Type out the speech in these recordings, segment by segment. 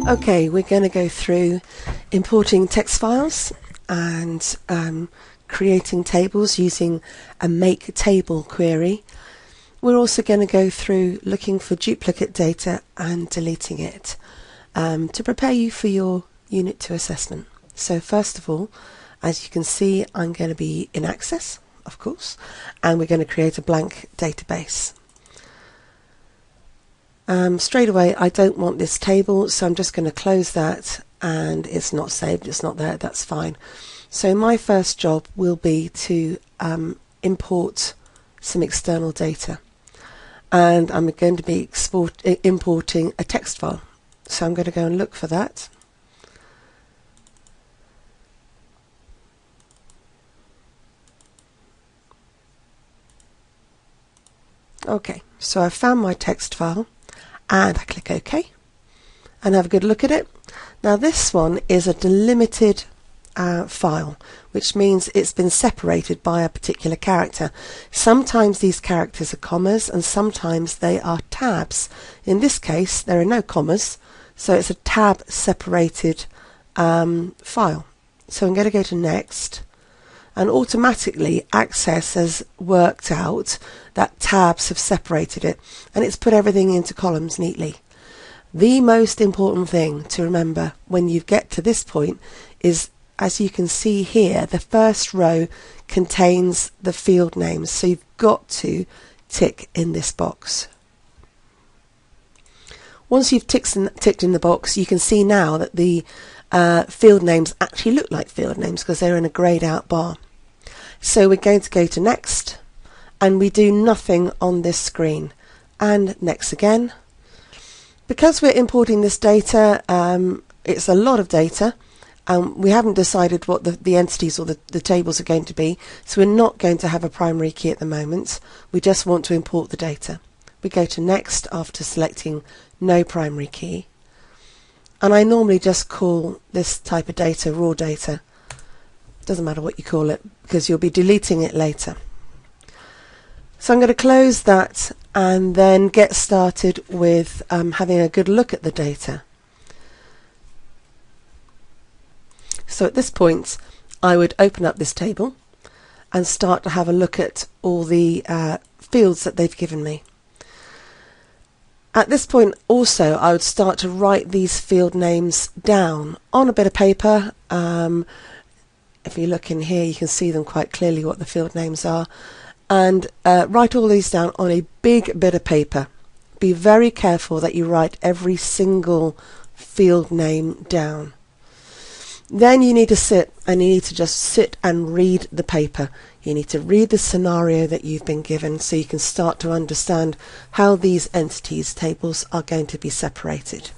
Okay, we're going to go through importing text files and creating tables using a make table query. We're also going to go through looking for duplicate data and deleting it to prepare you for your Unit 2 assessment. So first of all, as you can see, I'm going to be in Access, of course, and we're going to create a blank database. Straight away, I don't want this table, so I'm just going to close that, and it's not saved, it's not there, that's fine. So my first job will be to import some external data, and I'm going to be importing a text file. So I'm going to go and look for that. Okay, so I've found my text file, and I click OK and have a good look at it. Now this one is a delimited file, which means it's been separated by a particular character. Sometimes these characters are commas and sometimes they are tabs. In this case there are no commas, so it's a tab separated file. So I'm going to go to Next, and automatically Access has worked out that tabs have separated it, and it's put everything into columns neatly. The most important thing to remember when you get to this point is, as you can see here, the first row contains the field names, so you've got to tick in this box. Once you've ticked in the box, you can see now that the field names actually look like field names because they're in a greyed out bar. So we're going to go to Next, and we do nothing on this screen, and Next again. Because we're importing this data, it's a lot of data, and we haven't decided what the entities or the tables are going to be, so we're not going to have a primary key at the moment. We just want to import the data. We go to Next after selecting no primary key, and I normally just call this type of data raw data. Doesn't matter what you call it because you'll be deleting it later. So I'm going to close that and then get started with having a good look at the data. So at this point I would open up this table and start to have a look at all the fields that they've given me. At this point also I would start to write these field names down on a bit of paper. If you look in here you can see them quite clearly what the field names are, and write all these down on a big bit of paper. Be very careful that you write every single field name down. Then you need to sit and read the paper. You need to read the scenario that you've been given so you can start to understand how these entities tables are going to be separated.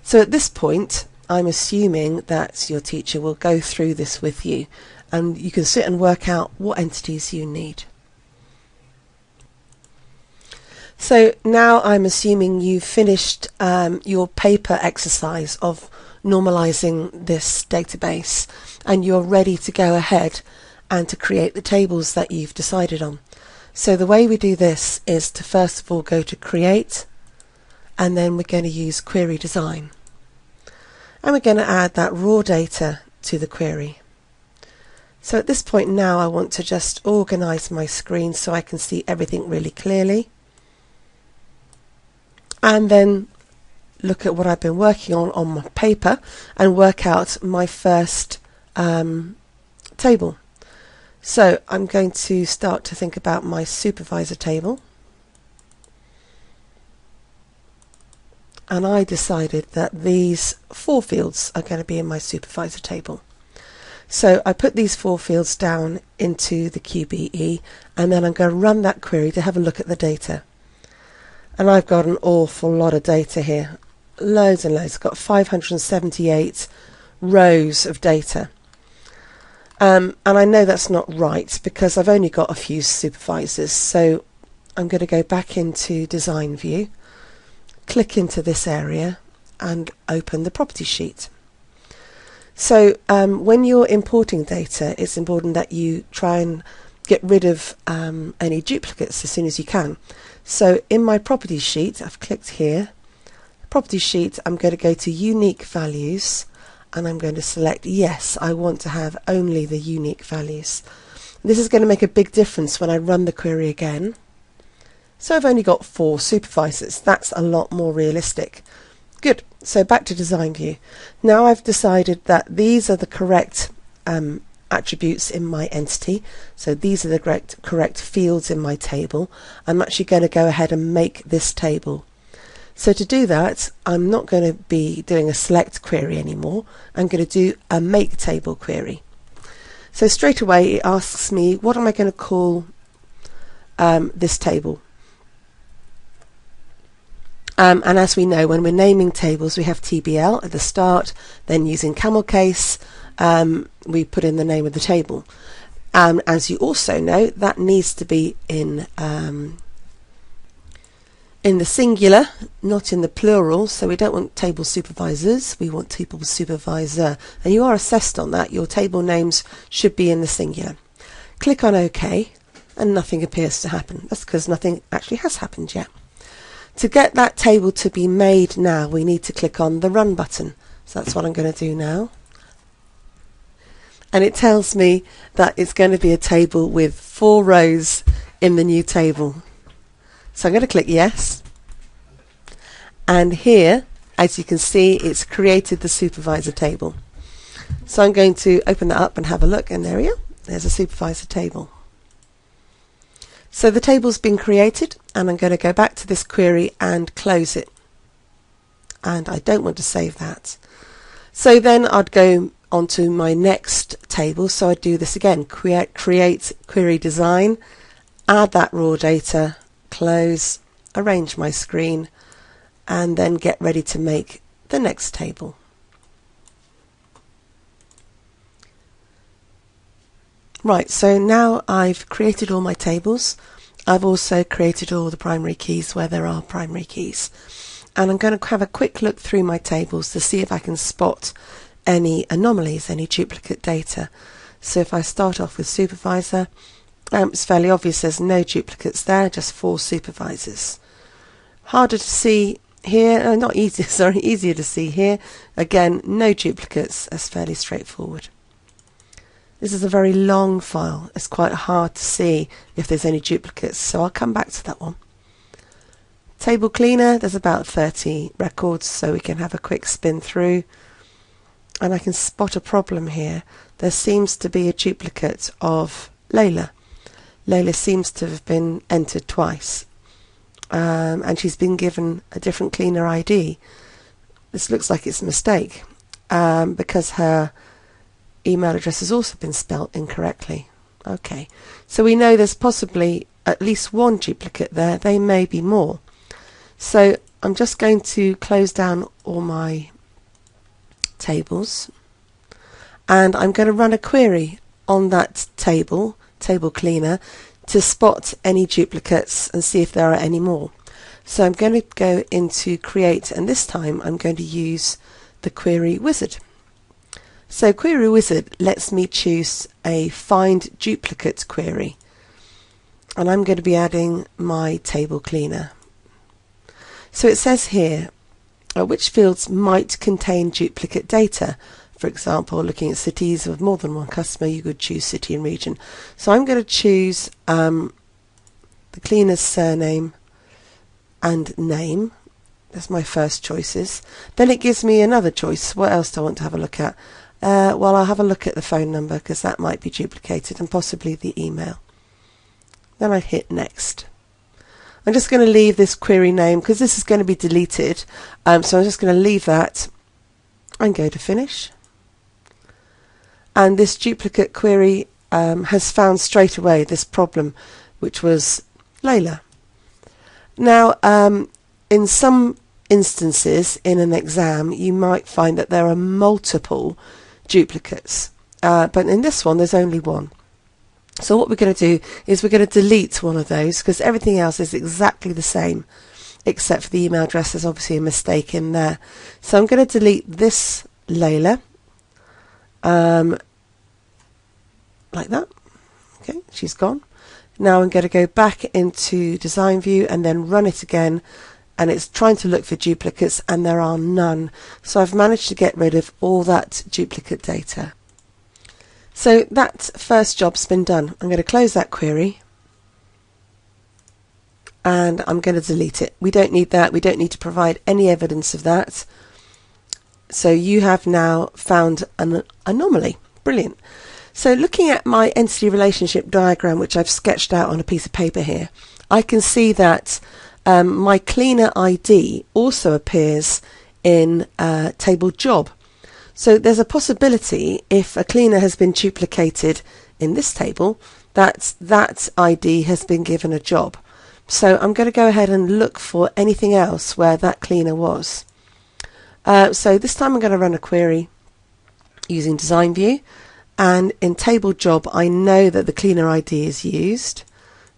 So at this point I'm assuming that your teacher will go through this with you, and you can sit and work out what entities you need. So now I'm assuming you've finished your paper exercise of normalizing this database, and you're ready to go ahead and to create the tables that you've decided on. So the way we do this is to first of all go to Create, and then we're going to use Query Design. And we're going to add that raw data to the query. So at this point now I want to just organize my screen so I can see everything really clearly, and then look at what I've been working on my paper and work out my first table. So I'm going to start to think about my supervisor table, and I decided that these 4 fields are going to be in my supervisor table. So I put these 4 fields down into the QBE, and then I'm going to run that query to have a look at the data. And I've got an awful lot of data here, loads and loads. I've got 578 rows of data. And I know that's not right because I've only got a few supervisors, so I'm going to go back into Design View, click into this area and open the property sheet. So when you're importing data, it's important that you try and get rid of any duplicates as soon as you can. So in my properties sheet I've clicked here, property sheet, I'm going to go to unique values, and I'm going to select yes, I want to have only the unique values. This is going to make a big difference when I run the query again. So I've only got 4 supervisors. That's a lot more realistic. Good. So back to design view. Now I've decided that these are the correct attributes in my entity. So these are the correct fields in my table. I'm actually going to go ahead and make this table. So to do that, I'm not going to be doing a select query anymore. I'm going to do a make table query. So straight away it asks me, what am I going to call this table? And as we know, when we're naming tables, we have TBL at the start, then using camel case, we put in the name of the table. As you also know, that needs to be in the singular, not in the plural, so we don't want table supervisors, we want table supervisor. And you are assessed on that. Your table names should be in the singular. Click on OK, and nothing appears to happen. That's because nothing actually has happened yet. To get that table to be made now, we need to click on the Run button. So that's what I'm going to do now. And it tells me that it's going to be a table with 4 rows in the new table. So I'm going to click yes. And here, as you can see, it's created the supervisor table. So I'm going to open that up and have a look, and there we are. There's a supervisor table. So the table's been created, and I'm going to go back to this query and close it. And I don't want to save that. So then I'd go onto my next table. So I'd do this again, create query design, add that raw data, close, arrange my screen, and then get ready to make the next table. Right, so now I've created all my tables. I've also created all the primary keys where there are primary keys. And I'm going to have a quick look through my tables to see if I can spot any anomalies, any duplicate data. So if I start off with supervisor, it's fairly obvious there's no duplicates there, just 4 supervisors. Harder to see here, not easier, sorry, easier to see here. Again, no duplicates, that's fairly straightforward. This is a very long file. It's quite hard to see if there's any duplicates, so I'll come back to that one. Table cleaner, there's about 30 records, so we can have a quick spin through. And I can spot a problem here. There seems to be a duplicate of Layla. Layla seems to have been entered twice. And she's been given a different cleaner ID. This looks like it's a mistake because her email address has also been spelt incorrectly. Okay, so we know there's possibly at least 1 duplicate there. There may be more. So I'm just going to close down all my tables, and I'm going to run a query on that table cleaner, to spot any duplicates and see if there are any more. So I'm going to go into create, and this time I'm going to use the query wizard. So query wizard lets me choose a find duplicate query, and I'm going to be adding my table cleaner. So it says here which fields might contain duplicate data. For example, looking at cities of more than one customer, you could choose city and region. So I'm going to choose the cleaner's surname and name. That's my first choices. Then it gives me another choice. What else do I want to have a look at? Well, I'll have a look at the phone number because that might be duplicated, and possibly the email. Then I hit next. I'm just going to leave this query name because this is going to be deleted. So I'm just going to leave that and go to finish. And this duplicate query has found straight away this problem, which was Layla. Now, in some instances in an exam, you might find that there are multiple duplicates, but in this one there's only 1. So what we're going to do is we're going to delete one of those because everything else is exactly the same, except for the email address. There's obviously a mistake in there. So I'm going to delete this Layla, like that. Okay, she's gone. Now I'm going to go back into design view and then run it again, and it's trying to look for duplicates, and there are none. So I've managed to get rid of all that duplicate data. So that first job's been done. I'm going to close that query, and I'm going to delete it. We don't need that. We don't need to provide any evidence of that. So you have now found an anomaly. Brilliant. So looking at my entity relationship diagram, which I've sketched out on a piece of paper here, I can see that my cleaner ID also appears in table job. So there's a possibility, if a cleaner has been duplicated in this table, that that ID has been given a job. So I'm going to go ahead and look for anything else where that cleaner was. So this time I'm going to run a query using Design View, and in table job I know that the cleaner ID is used,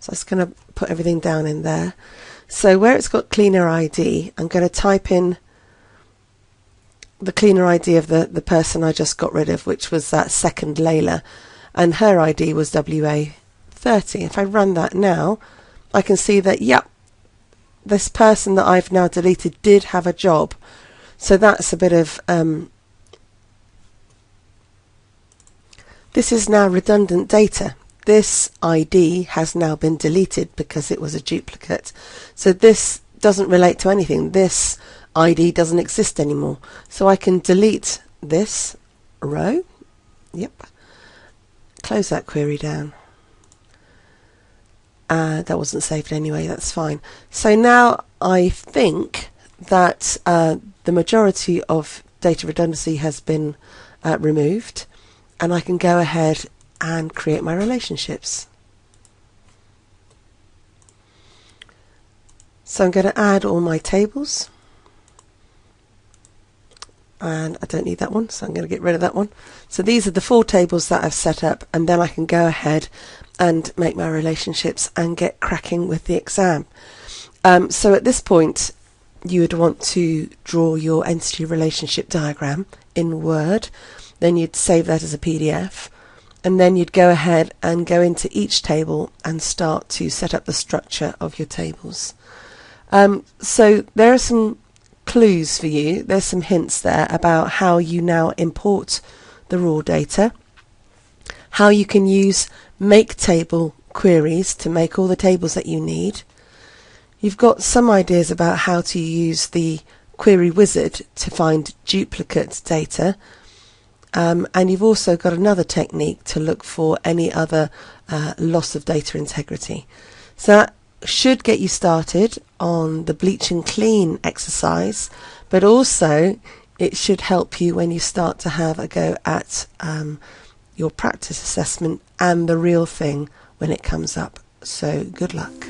so I'm just going to put everything down in there. So where it's got cleaner ID, I'm going to type in the cleaner ID of the person I just got rid of, which was that second Layla, and her ID was WA30. If I run that now, I can see that, yep, this person that I've now deleted did have a job. So that's a bit of this is now redundant data. This ID has now been deleted because it was a duplicate. So this doesn't relate to anything. This ID doesn't exist anymore. So I can delete this row. Yep. Close that query down. That wasn't saved anyway, that's fine. So now I think that the majority of data redundancy has been removed, and I can go ahead and create my relationships. So I'm going to add all my tables, and I don't need that one, so I'm going to get rid of that one. So these are the 4 tables that I've set up, and then I can go ahead and make my relationships and get cracking with the exam. So at this point you would want to draw your entity relationship diagram in Word, then you'd save that as a PDF, and then you'd go ahead and go into each table and start to set up the structure of your tables. So there are some clues for you, there's some hints there about how you now import the raw data, how you can use make table queries to make all the tables that you need. You've got some ideas about how to use the query wizard to find duplicate data, and you've also got another technique to look for any other loss of data integrity. So that should get you started on the bleach and clean exercise, but also it should help you when you start to have a go at your practice assessment and the real thing when it comes up. So good luck.